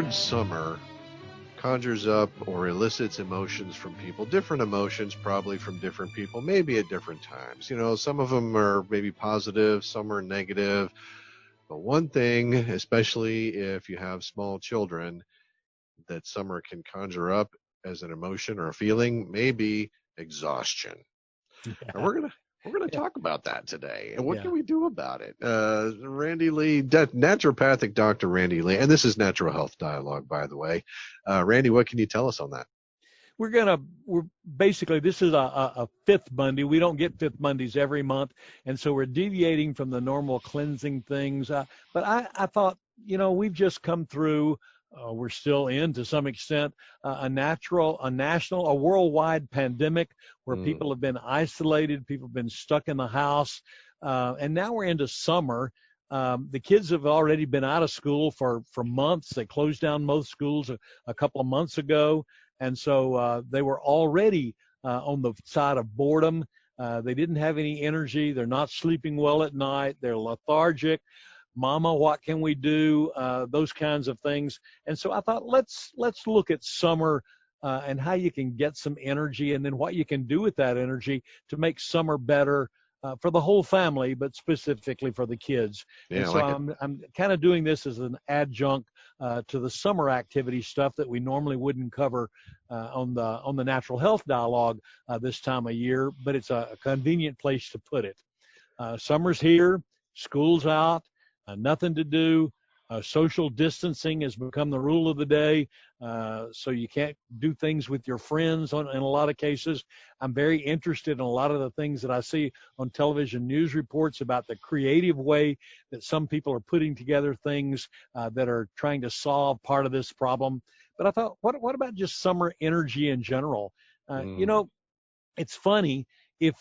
word summer conjures up or elicits emotions from people, different emotions probably from different people, maybe at different times. Some of them are maybe positive, some are negative. But one thing, especially if you have small children, that summer can conjure up as an emotion or a feeling, maybe exhaustion. And Yeah. we're gonna talk about that today. And what Yeah. can we do about it? Randy Lee, naturopathic Dr. Randy Lee, and this is Natural Health Dialogue, by the way. Randy, what can you tell us on that? We're basically, this is a fifth Monday. We don't get fifth Mondays every month. And so we're deviating from the normal cleansing things. But I thought, we've just come through, we're still in to some extent, a national, a worldwide pandemic where people have been isolated, people have been stuck in the house. And now we're into summer. The kids have already been out of school for months. They closed down most schools a couple of months ago. And so they were already on the side of boredom. They didn't have any energy. They're not sleeping well at night. They're lethargic. Mama, what can we do? Those kinds of things. And so I thought, let's look at summer and how you can get some energy, and then what you can do with that energy to make summer better for the whole family, but specifically for the kids. Yeah, and so I'm kind of doing this as an adjunct to the summer activity stuff that we normally wouldn't cover on the Natural Health Dialogue this time of year, but it's a convenient place to put it. Summer's here, school's out, nothing to do. Social distancing has become the rule of the day, so you can't do things with your friends in a lot of cases. I'm very interested in a lot of the things that I see on television news reports about the creative way that some people are putting together things that are trying to solve part of this problem. But I thought, what about just summer energy in general? It's funny, if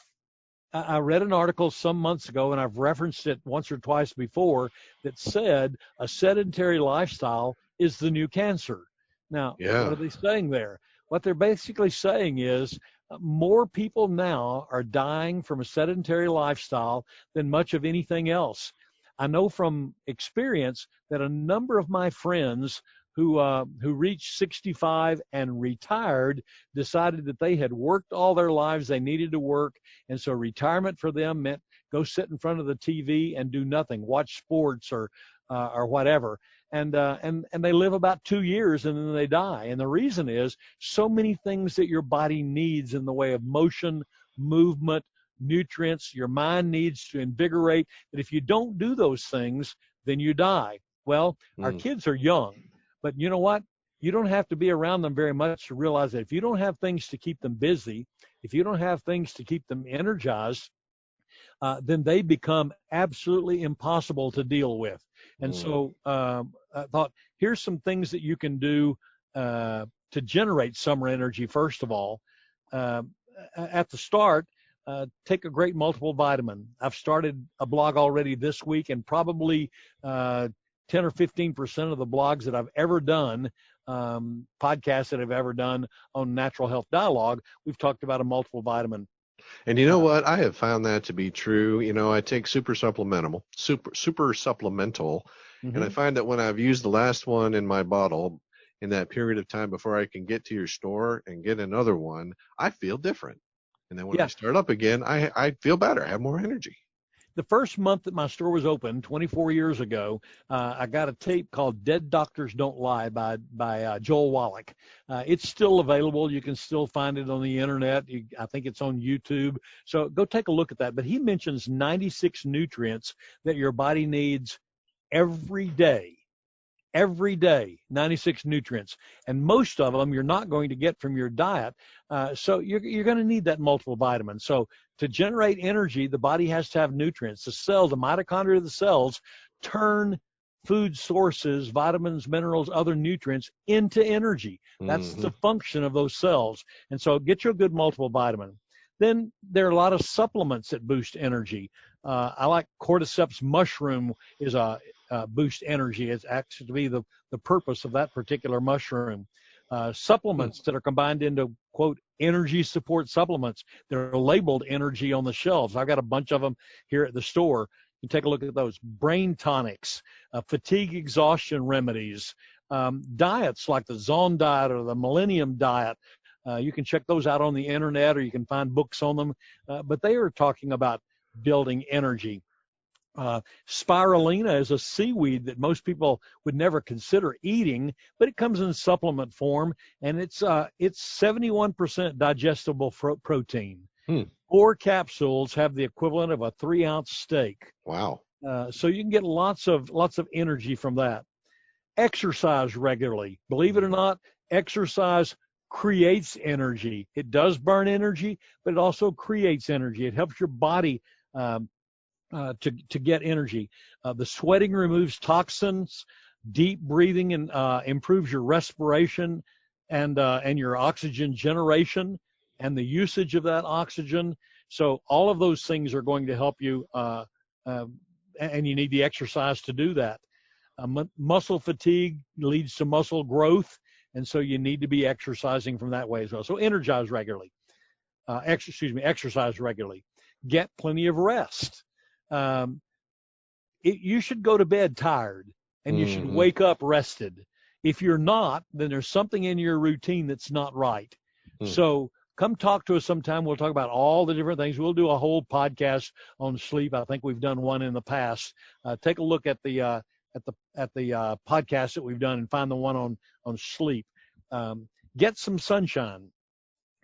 I read an article some months ago, and I've referenced it once or twice before, that said a sedentary lifestyle is the new cancer. Now, Yeah. What are they saying there? What they're basically saying is more people now are dying from a sedentary lifestyle than much of anything else. I know from experience that a number of my friends who reached 65 and retired decided that they had worked all their lives they needed to work, and so retirement for them meant go sit in front of the TV and do nothing, watch sports or whatever, and they live about 2 years and then they die. And the reason is so many things that your body needs in the way of motion, movement, nutrients, your mind needs to invigorate, that if you don't do those things, then you die. Well, our kids are young. But you know what? You don't have to be around them very much to realize that if you don't have things to keep them busy, if you don't have things to keep them energized, then they become absolutely impossible to deal with. And so I thought, here's some things that you can do to generate summer energy, first of all. At the start, take a great multiple vitamin. I've started a blog already this week, and probably 10 or 15% of the blogs that I've ever done, podcasts that I've ever done on Natural Health Dialogue, we've talked about a multiple vitamin. And you know what? I have found that to be true. I take super supplemental, and I find that when I've used the last one in my bottle, in that period of time before I can get to your store and get another one, I feel different. And then when I start up again, I feel better. I have more energy. The first month that my store was open 24 years ago, I got a tape called Dead Doctors Don't Lie by Joel Wallach. It's still available. You can still find it on the internet. I think it's on YouTube. So go take a look at that. But he mentions 96 nutrients that your body needs every day. Every day, 96 nutrients. And most of them you're not going to get from your diet. So you're going to need that multiple vitamin. So to generate energy, the body has to have nutrients. The mitochondria of the cells turn food sources, vitamins, minerals, other nutrients into energy. That's the function of those cells. And so get you a good multiple vitamin. Then there are a lot of supplements that boost energy. I like cordyceps mushroom is a boost energy. It's actually the purpose of that particular mushroom. Supplements that are combined into, quote, energy support supplements. They're labeled energy on the shelves. I've got a bunch of them here at the store. You take a look at those. Brain tonics, fatigue exhaustion remedies, Diets like the Zone diet or the Millennium diet, you can check those out on the internet, or you can find books on them. But they are talking about building energy. Spirulina is a seaweed that most people would never consider eating, but it comes in supplement form, and it's 71% digestible protein. 4 capsules have the equivalent of a 3-ounce steak. Wow. So you can get lots of energy from that. Exercise regularly. Believe it or not, exercise creates energy. It does burn energy, but it also creates energy. It helps your body to get energy. The sweating removes toxins. Deep breathing and improves your respiration and your oxygen generation and the usage of that oxygen. So all of those things are going to help you, and you need the exercise to do that. Muscle fatigue leads to muscle growth, and so you need to be exercising from that way as well. So exercise regularly. Exercise regularly. Get plenty of rest. You should go to bed tired, and you should wake up rested. If you're not, then there's something in your routine that's not right. So come talk to us sometime. We'll talk about all the different things. We'll do a whole podcast on sleep. I think we've done one in the past. Take a look at the podcast that we've done and find the one on sleep. Get some sunshine.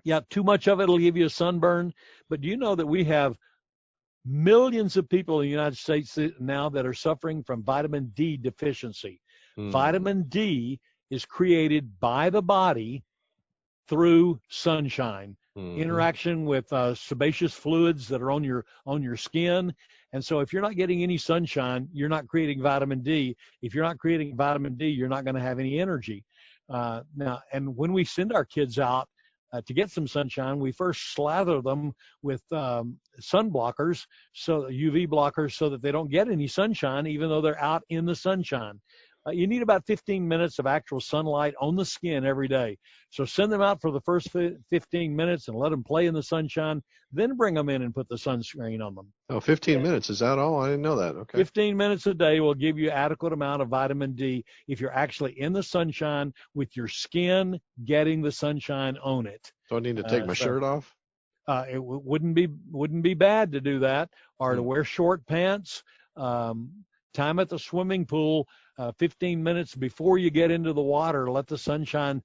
Yeah, too much of it will give you a sunburn. But do you know that we have millions of people in the United States now that are suffering from vitamin D deficiency? Vitamin D is created by the body through sunshine, interaction with sebaceous fluids that are on your skin. And so if you're not getting any sunshine, you're not creating vitamin D. If you're not creating vitamin D, you're not going to have any energy. Now, and when we send our kids out to get some sunshine, we first slather them with sun blockers, so UV blockers, so that they don't get any sunshine, even though they're out in the sunshine. You need about 15 minutes of actual sunlight on the skin every day. So send them out for the first 15 minutes and let them play in the sunshine, then bring them in and put the sunscreen on them. Oh, 15 minutes. Is that all? I didn't know that. Okay. 15 minutes a day will give you adequate amount of vitamin D if you're actually in the sunshine with your skin getting the sunshine on it. Do I need to take my shirt off? It wouldn't be bad to do that, or to wear short pants. Time at the swimming pool, 15 minutes before you get into the water. Let the sunshine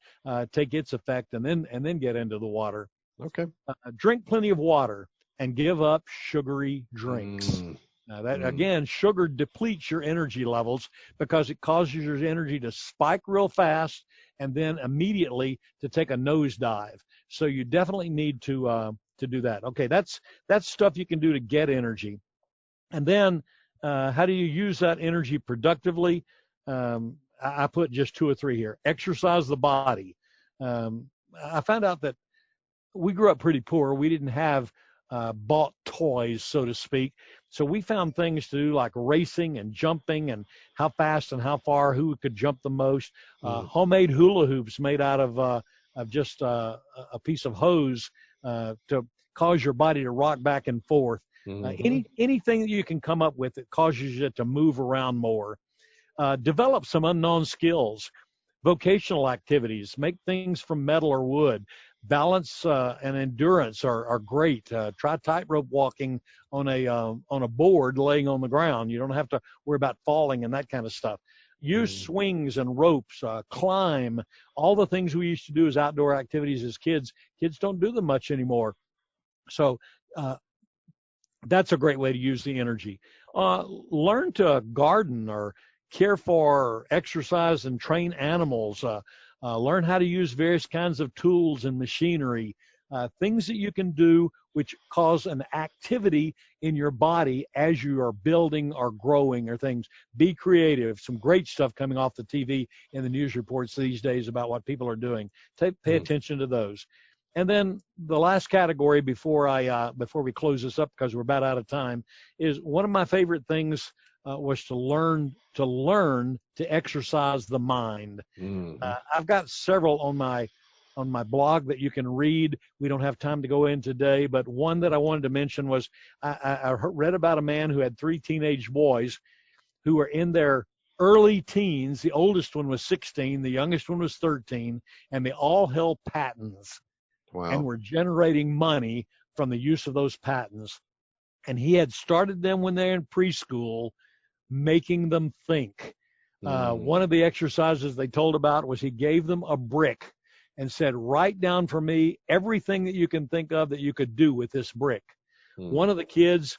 take its effect, and then get into the water. Okay. Drink plenty of water and give up sugary drinks. Again, sugar depletes your energy levels because it causes your energy to spike real fast and then immediately to take a nosedive. So you definitely need to do that. Okay, that's stuff you can do to get energy. And then how do you use that energy productively? I put just 2 or 3 here. Exercise the body. I found out that we grew up pretty poor. We didn't have bought toys, so to speak. So we found things to do like racing and jumping and how fast and how far, who could jump the most. Homemade hula hoops made out of just a piece of hose to cause your body to rock back and forth. Anything that you can come up with that causes you to move around more. Develop some unknown skills. Vocational activities. Make things from metal or wood. Balance and endurance are great. Try tightrope walking on a board laying on the ground. You don't have to worry about falling and that kind of stuff. Use swings and ropes. Climb. All the things we used to do as outdoor activities as kids. Kids don't do them much anymore. So that's a great way to use the energy. Learn to garden or care for, exercise, and train animals. Learn how to use various kinds of tools and machinery, things that you can do which cause an activity in your body as you are building or growing or things. Be creative. Some great stuff coming off the TV and the news reports these days about what people are doing. Pay attention to those. And then the last category before we close this up, because we're about out of time, is one of my favorite things was to learn to exercise the mind. I've got several on my blog that you can read. We don't have time to go in today, but one that I wanted to mention was I read about a man who had 3 teenage boys who were in their early teens. The oldest one was 16, the youngest one was 13, and they all held patents and Wow. were generating money from the use of those patents. And he had started them when they're in preschool, making them think. One Mm. of the exercises they told about was he gave them a brick and said, write down for me everything that you can think of that you could do with this brick. Mm. One of the kids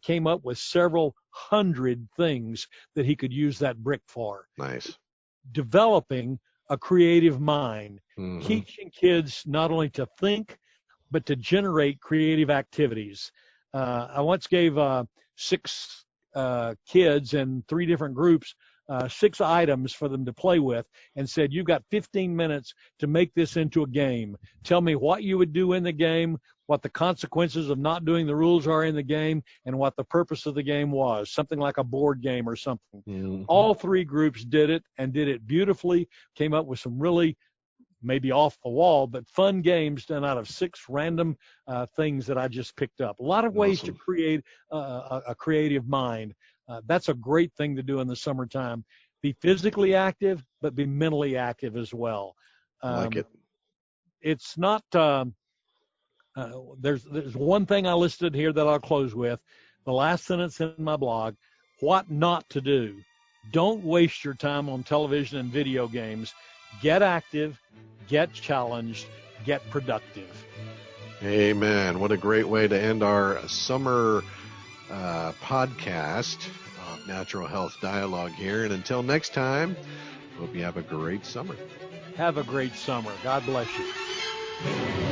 came up with several hundred things that he could use that brick for. Nice. Developing a creative mind, Hmm. teaching kids not only to think, but to generate creative activities. I once gave 6 kids in 3 different groups 6 items for them to play with and said, you've got 15 minutes to make this into a game. Tell me what you would do in the game, what the consequences of not doing the rules are in the game, and what the purpose of the game was, something like a board game or something. Hmm. All 3 groups did it and did it beautifully, came up with some really maybe off the wall, but fun games done out of 6 random things that I just picked up. A lot of ways to Awesome. create a creative mind. That's a great thing to do in the summertime. Be physically active, but be mentally active as well. I like it. It's not, there's one thing I listed here that I'll close with. The last sentence in my blog, what not to do. Don't waste your time on television and video games. Get active, get challenged, get productive. Amen. What a great way to end our summer podcast of Natural Health Dialogue here. And until next time, hope you have a great summer. Have a great summer. God bless you.